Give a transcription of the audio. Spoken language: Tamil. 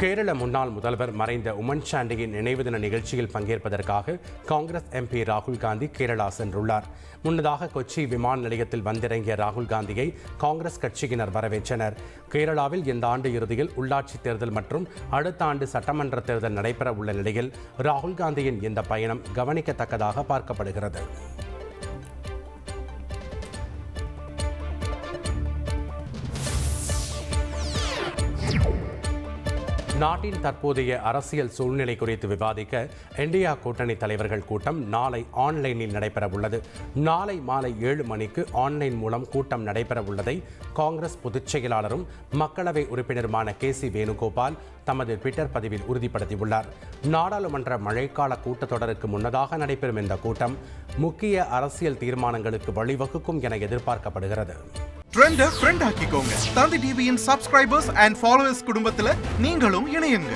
கேரள முன்னாள் முதல்வர் மறைந்த உமன் சாண்டியின் நினைவு தின நிகழ்ச்சியில் பங்கேற்பதற்காக காங்கிரஸ் எம்பி ராகுல் காந்தி கேரளா சென்றுள்ளார். முன்னதாக கொச்சி விமான நிலையத்தில் வந்திறங்கிய ராகுல் காந்தியை காங்கிரஸ் கட்சியினர் வரவேற்றனர். கேரளாவில் இந்த ஆண்டு இறுதியில் உள்ளாட்சி தேர்தல் மற்றும் அடுத்த ஆண்டு சட்டமன்ற தேர்தல் நடைபெற உள்ள நிலையில் ராகுல் காந்தியின் இந்த பயணம் கவனிக்கத்தக்கதாக பார்க்கப்படுகிறது. நாட்டின் தற்போதைய அரசியல் சூழ்நிலை குறித்து விவாதிக்க இந்தியா கூட்டணி தலைவர்கள் கூட்டம் நாளை ஆன்லைனில் நடைபெற உள்ளது. நாளை மாலை 7 மணிக்கு ஆன்லைன் மூலம் கூட்டம் நடைபெற உள்ளதை காங்கிரஸ் பொதுச் செயலாளரும் மக்களவை உறுப்பினருமான KC வேணுகோபால் தமது ட்விட்டர் பதிவில் உறுதிப்படுத்தியுள்ளார். நாடாளுமன்ற மழைக்கால கூட்டத்தொடருக்கு முன்னதாக நடைபெறும் இந்த கூட்டம் முக்கிய அரசியல் தீர்மானங்களுக்கு வழிவகுக்கும் என எதிர்பார்க்கப்படுகிறது. ட்ரெண்ட ஃப்ரெண்ட் ஆக்கிக்கோங்க. தந்தி டிவியின் சப்ஸ்கிரைபர்ஸ் அண்ட் ஃபாலோவர்ஸ் குடும்பத்துல நீங்களும் இணையுங்க.